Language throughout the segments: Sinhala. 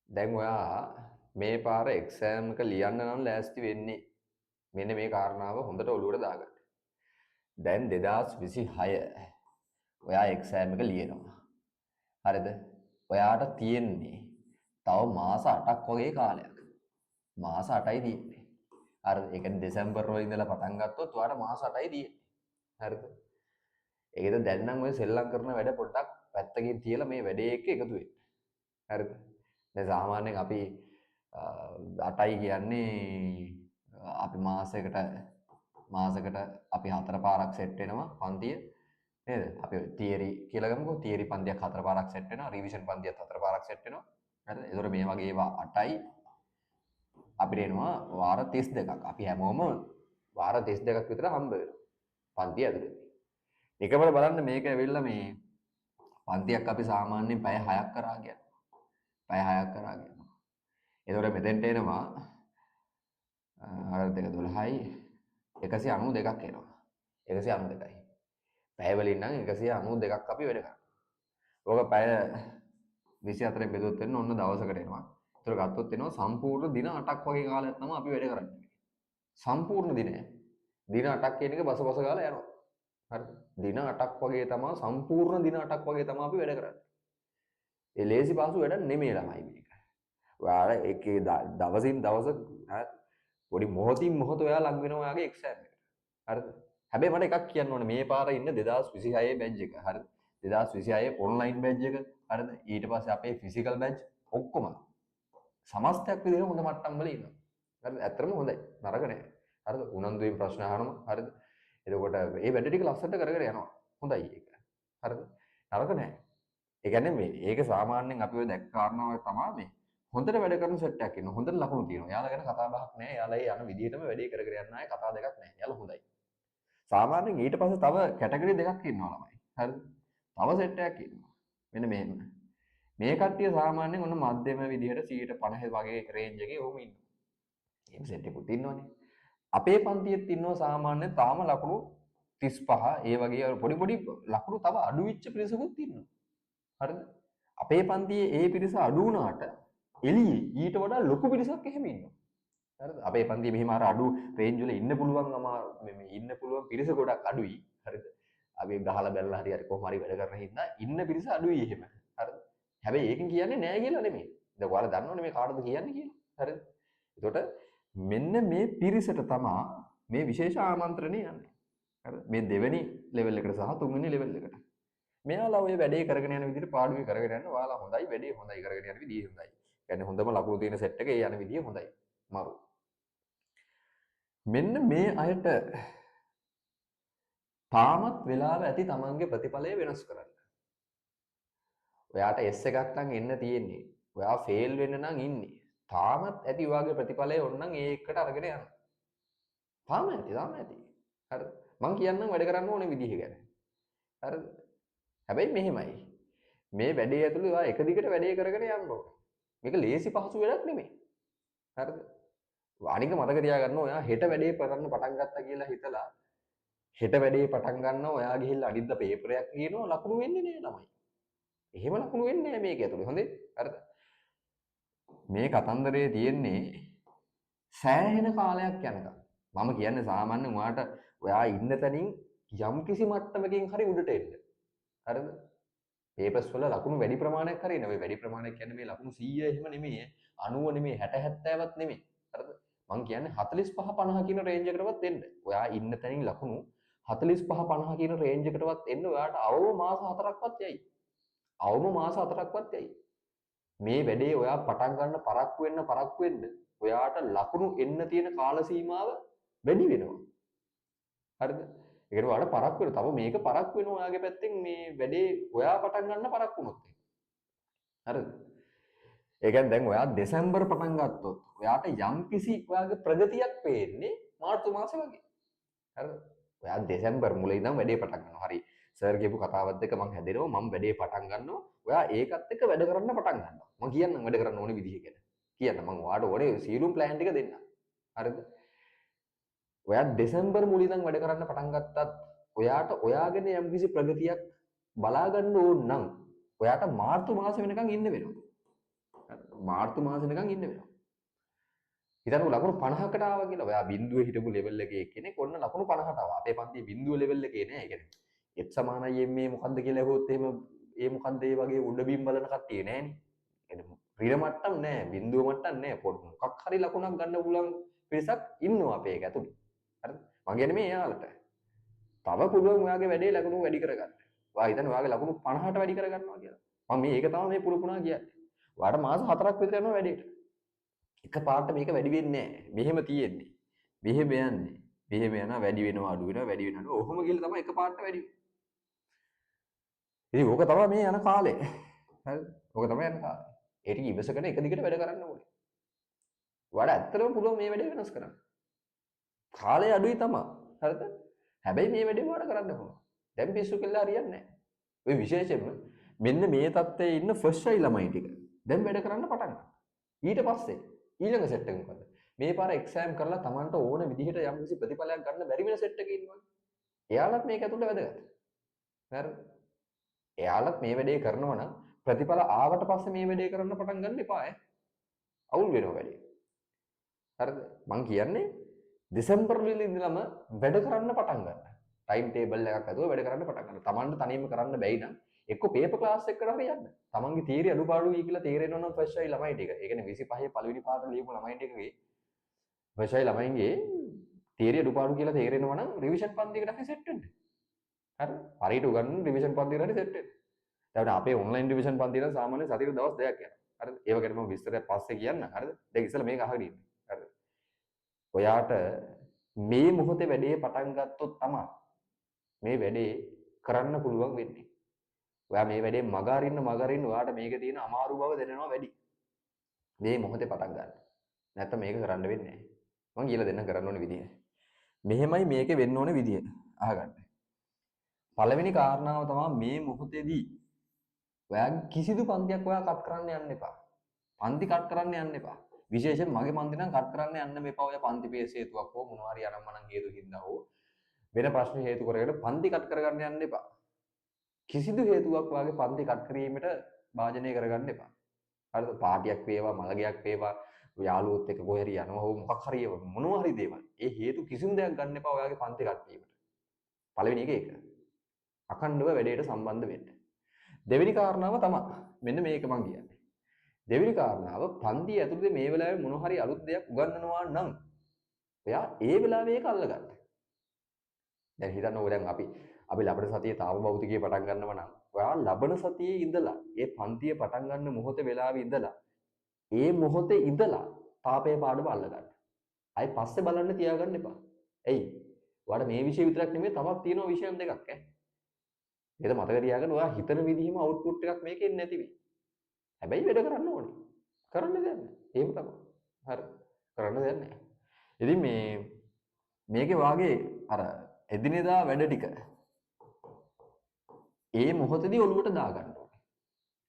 දැන් ඔයා මේ පාර එක්සෑම් එක ලියන්න නම් ලෑස්ති වෙන්නේ මෙන්න මේ කාරණාව හොඳට ඔලුවට දාගන්න. දැන් 2026 ඔයා එක්සෑම් එක ලියනවා. හරිද? ඔයාට තියෙන්නේ තව මාස 8ක් වගේ කාලයක්. මාස 8යි තියෙන්නේ. හරිද? ඒ කියන්නේ දෙසැම්බර් වල ඉඳලා පටන් ගත්තොත් ඔයාට මාස 8යි තියෙන්නේ. හරිද? ඒකද දැන් නම් ඔය සෙල්ලම් කරන වැඩ පොඩ්ඩක් පැත්තකින් තියලා මේ වැඩේ එක්ක එකතු වෙන්න. හරිද? දැන් සාමාන්‍යයෙන් අපි 8යි කියන්නේ අපි මාසෙකට අපි 4 පාරක් සෙට් වෙනවා පන්තිය නේද? අපි තියරි කියලා ගමුකෝ. තියරි පන්තියක් 4 පාරක් සෙට් වෙනවා. රිවිෂන් පන්තියක් 4 පාරක් සෙට් වෙනවා. හරිද? ඒතකොට මේ වගේ ඒවා 8යි අපිට එනවා වාර 32ක්. අපි හැමෝම වාර 32ක් විතර හම්බ වෙනවා. පන්තිය ඇතුළේ. එකවර බලන්න මේක ඇවිල්ලා මේ පන්තියක් අපි සාමාන්‍යයෙන් පැය 6ක් කරා කියනවා. පැය 6ක් කරා කියනවා. ඒතකොට මෙතෙන්ට එනවා අර 2 12යි 192ක් එනවා. 192යි. පැය වලින් නම් 192ක් අපි වැඩ කරනවා. ඕක පැය 24න් බෙදුවොත් වෙන ඔන්න දවසකට එනවා. ඒතර ගත්තොත් එනවා සම්පූර්ණ දින 8ක් වගේ කාලයක් තමයි අපි වැඩ කරන්නේ. සම්පූර්ණ දිනය. දින 8ක් කියන එක බස ගාලා යනවා. හරිද? දින 8ක් වගේ තමයි සම්පූර්ණ දින 8ක් වගේ තමයි අපි වැඩ කරන්නේ. ඒ ලේසි පාසු වැඩක් නෙමෙයි ළමයි මේක. ඔයාලා එකේ දවසින් දවස පොඩි මොහොතින් මොහොත ඔයා ලඟ වෙනවා ඔයාගේ එක්සෑම් එකට. හරිද? හැබැයි මට එකක් කියන්න ඕනේ මේ පාර ඉන්න 2026 බැච් එක. හරිද? 2026 ඔන්ලයින් බැච් එක. හරිද? ඊට පස්සේ අපේ ෆිසිකල් බැච් ඔක්කොම සමස්තයක් විදිහට හොඳ මට්ටම් වල ඉන්නවා. හරිද? ඇත්තටම හොඳයි. නරක නෑ. හරිද? උනන්දුවෙන් ප්‍රශ්න අහනවා. හරිද? එතකොට මේ වැඩ ටික ලස්සනට කරගෙන යනවා. හොඳයි ඒක. හරිද? නරක නෑ. ඒ කියන්නේ මේ ඒක සාමාන්‍යයෙන් අපි ඔය දැක්ක කාරණාවක් තමයි මේ හොඳට වැඩ කරන සෙට් එකක් ඉන්නවා. හොඳට ලකුණු තියෙනවා. යාලා ගැන කතා බහක් නැහැ. යාලා ඒ යන විදිහටම වැඩේ කරගෙන යන්න ආයේ කතා දෙකක් නැහැ. යාලා හොඳයි. සාමාන්‍යයෙන් ඊට පස්සේ තව කැටගරි දෙකක් ඉන්නවා ළමයි. හරිද? තව සෙට් එකක් ඉන්නවා. මෙන්න මෙහෙම. මේ කට්ටිය සාමාන්‍යයෙන් ඔන්න මධ්‍යම විදිහට 50 වගේ රේන්ජ් එකේ ඔහොම ඉන්නවා. එහෙම සෙට් එකකුත් ඉන්නවනේ. අපේ පන්තියෙත් ඉන්නවා සාමාන්‍යයෙන් තාම ලකුණු 35 ඒ වගේ පොඩි පොඩි ලකුණු තව අඩු වෙච්ච පිරිසකුත් ඉන්නවා. හරිද? අපේ පන්තියේ ඒ පිරිස අඩු වුණාට එළියේ ඊට වඩා ලොකු පිරිසක් එහෙම ඉන්නවා. හරිද? අපේ පන්තියේ මෙහිම අර අඩු රේන්ජ් වල ඉන්න පුළුවන් මේ ඉන්න පුළුවන් පිරිස ගොඩක් අඩුයි. හරිද? අපි ගහලා බැලලා හරි කොහොම හරි වැඩ කරන හින්දා ඉන්න පිරිස අඩුයි එහෙම. හරිද? හැබැයි ඒකෙන් කියන්නේ නෑ කියලා නෙමෙයි. දැන් ඔයාලා දන්නවනේ මේ කාටද කියන්නේ කියලා. හරිද? එතකොට මෙන්න මේ පිරිසට තමා මේ විශේෂ ආමන්ත්‍රණය යන්නේ. හරිද? මේ දෙවෙනි ලෙවල් එකට සහ තුන්වෙනි ලෙවල් එකට. මෙයාලා ඔය වැඩේ කරගෙන යන විදිහට පාඩුවේ කරගෙන යන්න ඔයාලා හොඳයි වැඩේ හොඳයි කරගෙන යන විදිහ හොඳයි. කියන්නේ හොඳම ලකුණු තියෙන සෙට් එකේ යන විදිහ හොඳයි. මරු. මෙන්න මේ අයට තාමත් වෙලාව ඇති තමන්ගේ ප්‍රතිඵලය වෙනස් කරන්න. ඔයාට S එකක් නම් එන්න තියෙන්නේ. ඔයා ෆේල් වෙන්න නම් ඉන්නේ. තාමත් ඇති ඔයාගේ ප්‍රතිඵලය ඕනනම් ඒ එකට අරගෙන යන්න. තාම ඇති. හරිද? මං කියන්නම් වැඩ කරන්න ඕනේ විදිහ ගැන. හරිද? හැබැයි මෙහෙමයි. මේ වැඩේ ඇතුළේ ඔයා එක දිගට වැඩේ කරගෙන යන්න ඕනේ. මේක ලේසි පහසු වැඩක් නෙමෙයි. හරිද? අනික මතක තියාගන්න ඔයා හෙට වැඩේ කරන්න පටන් ගත්තා කියලා හිතලා හෙට වැඩේ පටන් ගන්නවා ඔයා ගිහිල්ලා අනිද්දා පේපරයක් කියනවා ලකුණු වෙන්නේ නෑ ළමයි. එහෙම ලකුණු වෙන්නේ නෑ මේක ඇතුළේ. හොඳේ? හරිද? මේ කතන්දරේ තියෙන්නේ සෑහෙන කාලයක් යනකම්. මම කියන්නේ සාමාන්‍යයෙන් ඔයාට ඔයා ඉන්න තැනින් යම්කිසි මට්ටමකින් හරි උඩට එන්න. හරිද? පේපර්ස් වල ලකුණු වැඩි ප්‍රමාණයක් හරි එනවා. වැඩි ප්‍රමාණයක් කියන්නේ මේ ලකුණු 100 එහෙම නෙමෙයි. 90 නෙමෙයි 60 70වත් නෙමෙයි. හරිද? මං කියන්නේ 45 50 කියන රේන්ජ් එකකටවත් එන්න. ඔයා ඉන්න තැනින් ලකුණු 45 50 කියන රේන්ජ් එකකටවත් එන්න ඔයාට අවම මාස 4ක්වත් යයි. අවම මාස 4ක්වත් යයි. මේ වැඩේ ඔයා පටන් ගන්න පරක්කු වෙන්න ඔයාට ලකුණු එන්න තියෙන කාල සීමාව වැඩි වෙනවා. හරිද? ඒකට ඔයාලා පරක්කු වෙනවා. තව මේක පරක්කු වෙනවා ඔයාගේ පැත්තෙන් මේ වැඩේ ඔයා පටන් ගන්න පරක්කු වුණොත්. හරිද? ඒ කියන්නේ දැන් ඔයා දෙසැම්බර් පටන් ගත්තොත් ඔයාට යම්කිසි ඔයාගේ ප්‍රගතියක් පේන්නේ මාර්තු මාසේ වගේ. හරිද? ඔයා දෙසැම්බර් මුල ඉඳන් වැඩේ පටන් ගන්නවා. හරි. සර් කියපු කතාවත් එක්ක මම හැදෙනවා. මම වැඩේ පටන් ගන්නවා. ඔයා ඒකත් එක්ක වැඩ කරන්න පටන් ගන්නවා. මම කියන්නම් වැඩ කරන්න ඕනේ විදිහ ගැන. කියන්න මම ඔයාට ඕනේ සීලුම් ප්ලෑන් ටික දෙන්න. හරිද? ඔයා දෙසැම්බර් මුල ඉඳන් වැඩ කරන්න පටන් ගත්තත් ඔයාට ඔයාගෙන යම්කිසි ප්‍රගතියක් බලා ගන්න ඕන නම් ඔයාට මාර්තු මාසෙ වෙනකන් ඉන්න වෙනවා. මාර්තු මාසෙ නිකන් ඉන්න වෙනවා. හිතන්නකො ලකුණු 50කට ආවා කියලා. ඔයා බිඳුවේ හිටපු ලෙවල් එකේ කෙනෙක් ඔන්න ලකුණු 50ට ආවා. අපේ පන්තියේ බිඳුව ලෙවල් එකේ නෑ. ඒ කියන්නේ එත් සමානයි මේ මොකද්ද කියලා ඇහුවොත් එහෙම ඒ මොකද්ද ඒ වගේ උඩ බිම් බලන කට්ටිය නෑනේ. يعني රිර මට්ටම් නෑ, බිඳුව මට්ටම් නෑ. මොකක් හරි ලකුණක් ගන්න පුළුවන් පිරිසක් ඉන්නවා අපේ එක ඇතුළේ. හරිද? මම කියන්නේ මේ එයාලට. තව පුළුවන් ඔයාගේ වැඩේ ලකුණු වැඩි කරගන්න. ඔයා හිතන්නේ ඔයාගේ ලකුණු 50ට වැඩි කරගන්නවා කියලා. මම මේක තමයි මේ පුරුපුණා කියන්නේ. ඔයාට මාස 4ක් විතර යනවා වැඩේට. එක පාට මේක වැඩි වෙන්නේ නැහැ. මෙහෙම තියෙන්නේ. මෙහෙම යන්නේ. මෙහෙම යනවා වැඩි වෙනවා අඩු වෙනවා වැඩි වෙනවා. ඔහොම ගිහලා තමයි එක පාට වැඩි වෙන්නේ. ඉතින් ඕක තමයි මේ යන කාලේ. හරිද? ඕක තමයි යන කාලේ. ඒ ටික ඉවසගෙන එක දිගට වැඩ කරන්න ඕනේ. ඔයාලා ඇත්තටම පුළුවන් මේ වැඩේ වෙනස් කරන්න. කාලය අඩුයි තමයි. හරිද? හැබැයි මේ වැඩේ ඔයාලා කරන්න පුළුවන්. දැන් පිස්සු කෙල්ල හරියන්නේ නැහැ. ඔය විශේෂයෙන්ම මෙන්න මේ තත්ත්වයේ ඉන්න ෆස්ට් අයි ළමයි ටික දැන් වැඩ කරන්න පටන් ගන්නවා. ඊට පස්සේ ඊළඟ සෙට් එක මොකද? මේ පාර එක්සෑම් කරලා Tamanට ඕන විදිහට යම්කිසි ප්‍රතිඵලයක් ගන්න බැරි වෙන සෙට් එකක ඉන්නවනේ. එයාලත් මේක ඇතුළේ වැදගත්. හරිද? එයාලත් මේ වැඩේ කරනවා නම් ප්‍රතිඵල ආවට පස්සේ මේ වැඩේ කරන්න පටන් ගන්න එපා ඈ. අවුල් වෙනවා වැඩේ. හරිද? මං කියන්නේ දෙසැම්බර් වල ඉඳලම වැඩ කරන්න පටන් ගන්න. ටයිම් ටේබල් එකක් ඇතුව වැඩ කරන්න පටන් ගන්න. Tamanට තනියම කරන්න බැයි නම් එක්ක පේපර් ක්ලාස් එකකට හරි යන්න. තමන්ගේ තීරිය අඩුපාඩුයි කියලා තේරෙනවා නම් ෆස්ට් අයි ළමයි ටික. ඒ කියන්නේ 25 පළවෙනි පාඩම ලියපු ළමයි ටිකගේ ෆස්ට් අයි ළමයින්ගේ තීරිය අඩුපාඩු කියලා තේරෙනවා නම් රිවිෂන් පන්තියකට අපි සෙට් වෙන්න. හරි? හරියට උගන්වන රිවිෂන් පන්තියකට හරි සෙට් වෙන්න. දැන් අපේ ඔන්ලයින් රිවිෂන් පන්තිය නම් සාමාන්‍යයෙන් සතියේ දවස් දෙකක් යනවා. හරිද? ඒව ගැන මම විස්තරයක් පස්සේ කියන්න. හරිද? දැන් ඉස්සෙල්ලා මේක අහගෙන ඉන්න. හරිද? ඔයාට මේ මොහොතේ වැඩේ පටන් ගත්තොත් තමයි මේ වැඩේ කරන්න පුළුවන් වෙන්නේ. ඔයා මේ වැඩේ මග අරින්න ඔයාට මේක තියෙන අමාරු බව දැනෙනවා වැඩි. මේ මොහොතේ පටන් ගන්න. නැත්නම් මේක කරන්න වෙන්නේ නැහැ. මම කියලා දෙන්න කරන්න ඕනේ විදිය. මෙහෙමයි මේකේ වෙන්න ඕනේ විදිය. අහගන්න. පළවෙනි කාරණාව තමයි මේ මොහොතේදී ඔයාගේ කිසිදු පන්තියක් ඔයා කට් කරන්න යන්න එපා. පන්ති කට් කරන්න යන්න එපා. විශේෂයෙන් මගේ පන්ති නම් කට් කරන්න යන්න මෙපා. ඔය පන්ති පේස් හේතුවක් හෝ මොනවා හරි අනම්මනම් හේතු හින්දා හෝ වෙන ප්‍රශ්න හේතු කරගෙන පන්ති කට් කරගන්න යන්න එපා. කිසිදු හේතුවක් වාගේ පන්ති කට් කිරීමට භාජනය කරගන්න එපා. හරිද? පාටියක් වේවා, මළගයක් වේවා, යාළුවොත් එක්ක කොහේ හරි යනවා හෝ මොකක් හරි මොනවා හරි දේවල්. ඒ හේතු කිසිම දෙයක් ගන්න එපා ඔයාගේ පන්ති කට් වීමට. පළවෙනි එක ඒක. අඛණ්ඩව වැඩේට සම්බන්ධ වෙන්න. දෙවෙනි කාරණාව තමයි මෙන්න මේක මම කියන්නේ. දෙවෙනි කාරණාව පන්ති ඇතුළේ මේ වෙලාවේ මොන හරි අලුත් දෙයක් උගන්වනවා නම් ඔයා ඒ වෙලාවේ ඒක අල්ලගන්න. දැන් හිතන්නකෝ දැන් අපි ලබන සතියේ තාම භෞතිකයේ පටන් ගන්නව නම් ඔයා ලබන සතියේ ඉඳලා ඒ පන්තිය පටන් ගන්න මොහොතේ වෙලාවේ ඉඳලා ඒ මොහොතේ ඉඳලා තාපේ පාඩම අල්ලගන්න. ආයි පස්සේ බලන්න තියාගන්න එපා. එයි ඔයාලා මේ විෂය විතරක් නෙමෙයි තවත් තියෙනවා විෂයන් දෙකක් ඈ. ඒක මතක තියාගන්න ඔයා හිතන විදිහම අවුට්පුට් එකක් මේකේ එන්නේ නැති වෙයි. හැබැයි වැඩ කරන්න ඕනේ. කරන්න දෙයක් නැහැ. එහෙම තමයි. හරි. කරන්න දෙයක් නැහැ. ඉතින් මේකේ වාගේ අර එදිනෙදා වැඩ ටික ඒ මොහොතේදී ඔලුවට දාගන්න ඕනේ.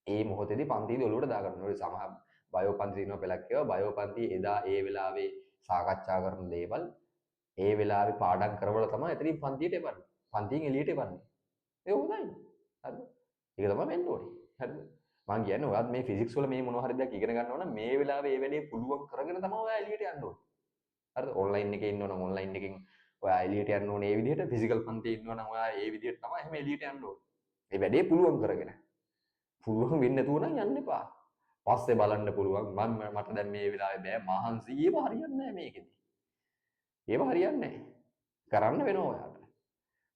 ඒ මොහොතේදී පන්තියේදී ඔලුවට දාගන්න ඕනේ. සමහර බයෝ පන්ති දිනන පෙළක් ඒවා බයෝ පන්ති එදා ඒ වෙලාවේ සාකච්ඡා කරන දේවල් ඒ වෙලාවේ පාඩම් කරවලා තමයි එතනින් පන්තියට එවන්නේ. පන්තියෙන් එළියට එවන්නේ. ඒක හොඳයි. හරිද? ඒක තමයි වෙන්න ඕනේ. හරිද? මම කියන්නේ ඔයාත් මේ ෆිසික්ස් වල මේ මොනවා හරි දෙයක් ඉගෙන ගන්නවා නම් මේ වෙලාවේ ඒ වැඩේ පුළුවන් කරගෙන තමයි ඔයා එළියට යන්න ඕනේ. හරිද? ඔන්ලයින් එකේ ඉන්නවා නම් ඔන්ලයින් එකෙන් ඔයා එළියට යන්න ඕනේ ඒ විදිහට. ෆිසිකල් පන්තියේ ඉන්නවා නම් ඔයා ඒ විදිහට තමයි එහෙම එළියට යන්න ඕනේ. මේ වැඩේ පුළුවන් කරගෙන. පුළුවන් වෙන්නේ නැතුව නම් යන්න එපා. පස්සේ බලන්න පුළුවන් මට දැන් මේ වෙලාවේ බෑ මහන්සි ඒව හරියන්නේ නැහැ මේකෙදි. ඒව හරියන්නේ නැහැ. කරන්න වෙනවා ඔයාට.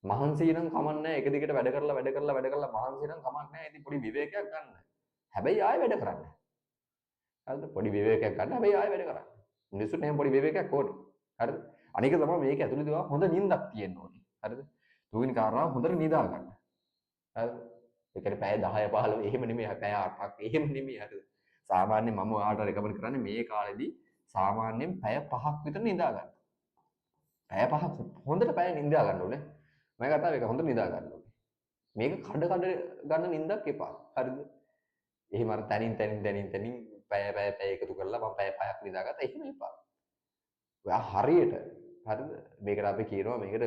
මහන්සි නම් කමක් නැහැ. එක දිගට වැඩ කරලා මහන්සි නම් කමක් නැහැ. ඉතින් පොඩි විවේකයක් ගන්න. හැබැයි ආයෙ වැඩ කරන්න. හරිද? පොඩි විවේකයක් ගන්න. හැබැයි ආයෙ වැඩ කරන්න. මිනිස්සුන්ට එහෙම පොඩි විවේකයක් ඕනේ. හරිද? අනික තමයි මේක ඇතුළේදී ඔයා හොඳ නිින්දක් තියෙන්න ඕනේ. හරිද? තුන්වෙනි කාරණාව හොඳට නිදා ගන්න. හරිද? ඒ කියන්නේ පැය 10 15 එහෙම නෙමෙයි පැය 8ක් එහෙම නෙමෙයි හරිද? සාමාන්‍යයෙන් මම ඔයාලට රෙකමන්ඩ් කරන්නේ මේ කාලෙදී සාමාන්‍යයෙන් පැය 5ක් විතර නිදා ගන්න. පැය 5ක් හොඳට පැය නිදා ගන්න ඕනේ. මම කතාව එක හොඳට නිදා ගන්න ඕනේ. මේක කඩ ගන්න නිින්දක් එපා. හරිද? එහෙම අර තනින් පැය එකතු කරලා මම පැය 5ක් නිදාගත්තා එහෙම එපා. ඔයා හරියට හරිද? මේකට අපි කියනවා මේකට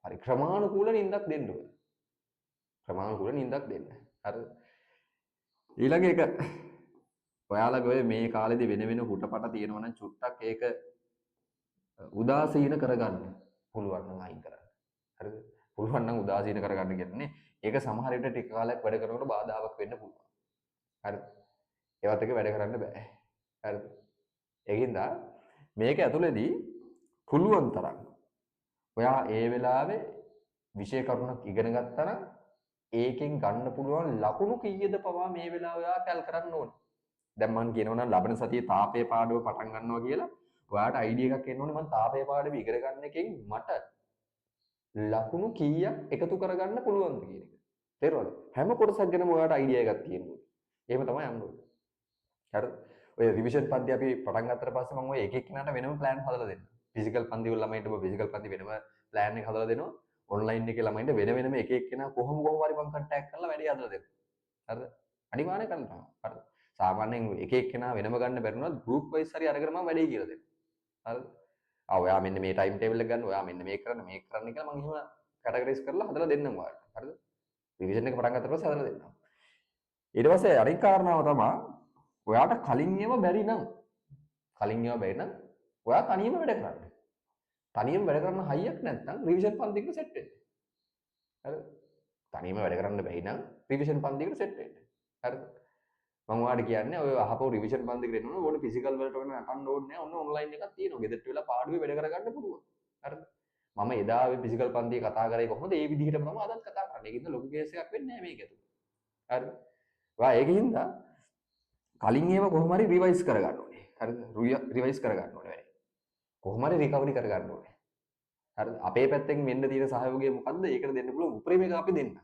හරි ක්‍රමානුකූල නිින්දක් දෙන්න ඕනේ. ක්‍රමානුකූල නිින්දක් දෙන්න. හරිද? ඊළඟ එක ඔයාලගේ ඔය මේ කාලෙදි වෙන වෙන හුටපට තියෙනවා නම් චුට්ටක් ඒක උදාසීන කරගන්න පුළුවන් නම් අයින් කරන්න. හරිද? පුළුවන් නම් උදාසීන කරගන්න කියන්නේ ඒක සමහර විට ටික කාලයක් වැඩ කරනකොට බාධාවක් වෙන්න පුළුවන්. හරිද? ඒවත් එක වැඩ කරන්න බෑ. හරිද? ඒකින්ද මේක ඇතුළේදී පුළුවන් තරම් ඔයා ඒ වෙලාවේ විෂය කරුණක් ඉගෙන ගත්තා නම් ඒකෙන් ගන්න පුළුවන් ලකුණු කීයද පවා මේ වෙලාව ඔයා කැල් කරන්න ඕනේ. දැන් මම කියනවා නම් ලබන සතියේ තාපයේ පාඩුව පටන් ගන්නවා කියලා ඔයාට අයිඩියා එකක් එන්න ඕනේ මම තාපයේ පාඩුව ඉගෙන ගන්න එකෙන් මට ලකුණු කීයක් එකතු කරගන්න පුළුවන්ද කියන එක. තේරුණාද? හැම කොටසක් ගැනම ඔයාට අයිඩියා එකක් තියෙන්න ඕනේ. එහෙම තමයි යන්න ඕනේ. හරිද? ඔය රිවිෂන් පන්ති අපි පටන් ගත්තට පස්සේ මම ඔය එක එක්කෙනාට වෙනම ප්ලෑන් හදලා දෙන්නම්. ෆිසිකල් පන්ති වල ළමයින්ට ඔබ ෆිසිකල් පන්ති වෙනම ප්ලෑන් එක හදලා දෙනවා. ඔන්ලයින් එකේ ළමයින්ට වෙන වෙනම එක එක්කෙනා කොහොම හරි මම කන්ටැක්ට් කරලා වැඩි හදලා දෙනවා. හරිද? අනිවාර්යයෙන් කරනවා. හරිද? සාමාන්‍යයෙන් එක එක්කෙනා වෙනම ගන්න බැරි වුණත් ගෲප් වයිස් හරි අරගෙන මම වැඩි කියලා දෙනවා. හරිද? ඔයා මෙන්න මේ ටයිම් ටේබල් එක ගන්න, ඔයා මෙන්න මේක කරන්න කියලා මම එහෙම කැටගරිස් කරලා හදලා දෙන්නම් ඔයාලට. හරිද? රිවිෂන් එක පටන් ගත්තට පස්සේ හදලා දෙන්නම්. ඊට පස්සේ අනිත් කාරණාව තමයි ඔයාට කලින් ඒවා බැරි නම් ඔයා තනියම වැඩ කරන්න. තනියම වැඩ කරන්න හයියක් නැත්නම් රිවිෂන් පන්තියකට සෙට් වෙන්න. හරිද? තනියම වැඩ කරන්න බැරි නම් රිවිෂන් පන්තියකට සෙට් වෙන්න. හරිද? මම ඔයාලට කියන්නේ ඔය අහපුව රිවිෂන් පන්තියකට එන්න ඕන ඕනේ ෆිසිකල් වලට වෙන නටන්න ඕනේ නැහැ. ඔන්න ඔන්ලයින් එකක් තියෙනවා. ගෙදරට වෙලා පාඩුවේ වැඩ කරගන්න පුළුවන්. හරිද? මම එදා ඔය ෆිසිකල් පන්තියේ කතා කරේ කොහොමද? ඒ විදිහටම තමයි අදත් කතා කරන්නේ. ඒකින්ද ලොකු කේස් එකක් වෙන්නේ නැහැ මේක ඇතුළේ. හරිද? ඔයා ඒකින්ද කලින් ඒව කොහොම හරි රිවයිස් කරගන්න ඕනේ. හරිද? රිවයිස් කරගන්න ඕනේ වැඩි. කොහොම හරි රිකවරි කරගන්න ඕනේ. හරිද? අපේ පැත්තෙන් වෙන්න තියෙන සහයෝගය මොකද්ද? ඒකට දෙන්න පුළුවන් උපරිම එක අපි දෙන්න.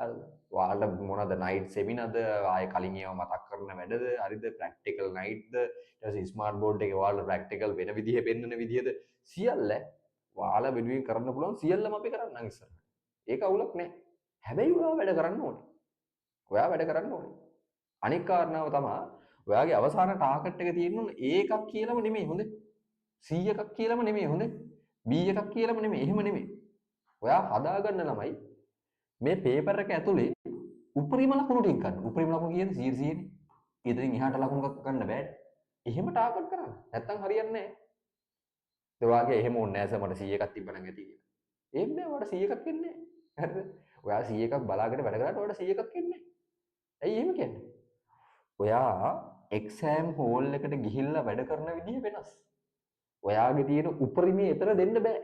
හරිද? ඔයාලට මොනවද නයිට් සෙමිනාර්ද ආයේ කලින් ඒවා මතක් කරන වැඩද? හරිද? ප්‍රැක්ටිකල් නයිට්ද? ඊට පස්සේ ස්මාර්ට් බෝඩ් එකේ ඔයාලට ප්‍රැක්ටිකල් වෙන විදිහ පෙන්වන විදිහද සියල්ල ඔයාලා වෙනුවෙන් කරන්න පුළුවන් සියල්ලම අපි කරන්නම් ඉස්සරහට. ඒක අවුලක් නැහැ. හැබැයි ඔයා වැඩ කරන්න ඕනේ. ඔයා වැඩ කරන්න ඕනේ. අනික් කාරණාව තමයි ඔයාගේ අවසාන ටාගට් එක තියෙන්නේ ඒකක් කියලාම නෙමෙයි හොඳේ 100ක් කියලාම නෙමෙයි හොඳේ B එකක් කියලාම නෙමෙයි එහෙම නෙමෙයි ඔයා හදාගන්න ළමයි මේ පේපර් එක ඇතුලේ උපරිම ලකුණු ටික ගන්න උපරිම ලකුණු කියන්නේ 100 නේ ඊතරින් එහාට ලකුණු ගන්න බෑ එහෙම ටාගට් කරන්න නැත්තම් හරියන්නේ නැහැ ඒ වාගේ එහෙම ඕනේ නැහැ සර් මට 100ක් තිබ්බනම් ඇති කියලා එහෙම නෑ ඔයාලට 100ක් එන්නේ නැහැ හරිද ඔයා 100ක් බලාගෙන වැඩ කරාට ඔයාලට 100ක් එන්නේ නැහැ ඇයි එහෙම කියන්නේ ඔයා එක්සෑම් හෝල් එකට ගිහිල්ලා වැඩ කරන විදිහ වෙනස්. ඔයාගේ තියෙන උපරිමයේ එතන දෙන්න බෑ.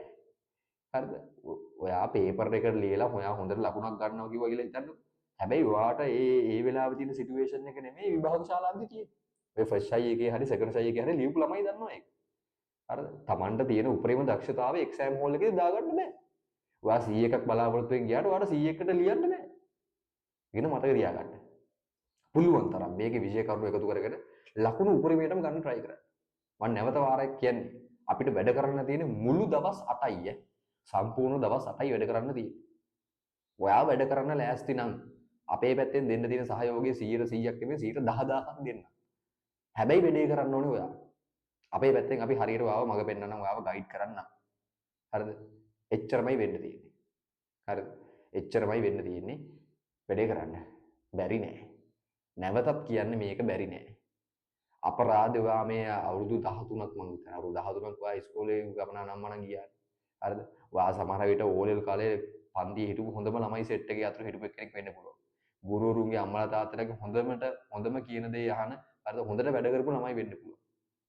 හරිද? ඔයා පේපර් එකට ලියලා ඔයා හොඳට ලකුණක් ගන්නවා කිව්වා කියලා හිතන්නකෝ. හැබැයි ඔයාට ඒ වෙලාවේ තියෙන සිටුේෂන් එක නෙමෙයි විභාග ශාලාවේදී තියෙන්නේ. ඔය ෆස්ට් ෂයි එකේ හරි සෙකන්ඩ් ෂයි එකේ හරි ලියපු ළමයි දන්නවා ඒක. හරිද? Tamanට තියෙන උපරිම දක්ෂතාවය එක්සෑම් හෝල් එකේ දාගන්න බෑ. ඔයා 100ක් බලාපොරොත්තු වෙන් ගියාට ඔයාට 100කට ලියන්න බෑ. ඒක මතක තියාගන්න. පුළුවන් තරම් මේකේ විෂය කරුණු එකතු කරගෙන ලකුණු උපරිමයටම ගන්න try කරන්න. මම නැවත වාරයක් කියන්නේ අපිට වැඩ කරන්න තියෙන මුළු දවස් 8යි සම්පූර්ණ දවස් 8යි වැඩ කරන්න තියෙන්නේ. ඔයා වැඩ කරන්න ලෑස්ති නම් අපේ පැත්තෙන් දෙන්න තියෙන සහයෝගය 100%ක් නෙමෙයි 10000ක් දෙන්න. හැබැයි වැඩේ කරන්න ඕනේ ඔයා. අපේ පැත්තෙන් අපි හරියට ඔයාව මඟ පෙන්නන්නම් ඔයාව ගයිඩ් කරන්නම්. හරිද? එච්චරමයි වෙන්න තියෙන්නේ. හරිද? එච්චරමයි වෙන්න තියෙන්නේ. වැඩේ කරන්න. බැරි නෑ. නැවතත් කියන්නේ මේක බැරි නෑ. අපරාධ ඔයා මේ අවුරුදු 13ක් මං හිතන අවුරුදු 13ක් ඔයා ඉස්කෝලේ ගමන නම්මනම් ගියා. හරිද? ඔයා සමහර විට ඕලෙල් කාලේ පන්තියේ හිටපු හොඳම ළමයි සෙට් එකේ අතර හිටපු කෙනෙක් වෙන්න පුළුවන්. ගුරුවරුන්ගේ අම්මලා තාත්තලාගේ හොඳම කියන දේ අහන හරිද හොඳට වැඩ කරපු ළමයි වෙන්න පුළුවන්.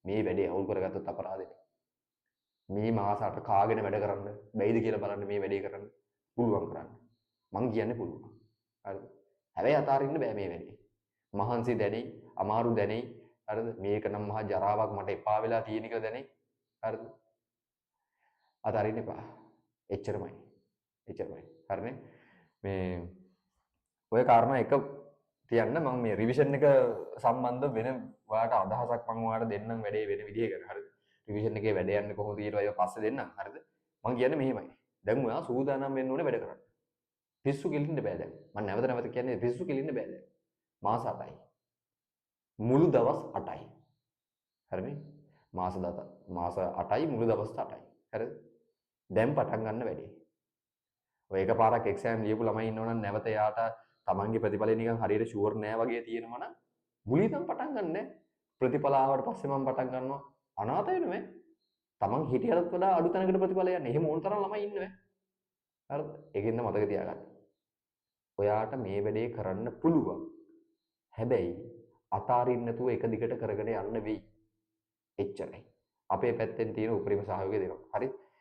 මේ වැඩේ අවුල් කරගත්තොත් අපරාධෙනේ. මේ මාස 8 කාගෙන වැඩ කරන්න බැයිද කියලා බලන්න මේ වැඩේ කරන්න පුළුවන් කරන්න. මං කියන්නේ පුළුවන්. හරිද? හැබැයි අතාරින්න බෑ මේ වැඩේ. මහන්සි දැනෙයි, අමාරු දැනෙයි. හරිද? මේක නම් මහා ජරාවක් මට එපා වෙලා තියෙන කියලා දැනෙයි. හරිද? අතාරින්න එපා. එච්චරමයි. එච්චරමයි. හරිනේ? මේ ඔය කාරණා එක තියන්න මම මේ රිවිෂන් එක සම්බන්ධ වෙන ඔයාලට අදහසක් මම ඔයාලට දෙන්නම් වැඩේ වෙන විදිහකට. හරිද? රිවිෂන් එකේ වැඩ යන්නේ කොහොමද කියලා ඔය පස්සේ දෙන්නම්. හරිද? මම කියන්නේ මෙහෙමයි. දැන් ඔයා සූදානම් වෙන්න ඕනේ වැඩ කරන්න. පිස්සු කෙලින්න බෑ දැන්. මම නැවත කියන්නේ පිස්සු කෙලින්න බෑ දැන්. මාස 8යි. මුළු දවස් 8යි. හරිනේ? මාස 8යි මුළු දවස් 8යි. හරිද? දැන් පටන් ගන්න වැඩේ. ඔය එකපාරක් එක්සෑම් ලියපු ළමයි ඉන්නවනම් නැවත යාට තමන්ගේ ප්‍රතිඵලය නිකන් හරියට ෂුවර් නෑ වගේ තියෙනවා නම් මුලින් නම් පටන් ගන්නෑ. ප්‍රතිඵල ආවට පස්සේ මම පටන් ගන්නවා. අනාථ වෙනවා. තමන් හිටියටත් වඩා අඩු තැනකට ප්‍රතිඵල යන්නේ. එහෙම ඕන තරම් ළමයි ඉන්නවා. හරිද? ඒකෙන්ද මතක තියාගන්න. ඔයාට මේ වැඩේ කරන්න පුළුවන්. හැබැයි අතාරින්න නැතුව එක දිගට කරගෙන යන්න වෙයි. එච්චරයි. අපේ පැත්තෙන් තියෙන උපරිම සහයෝගය දෙනවා. හරි?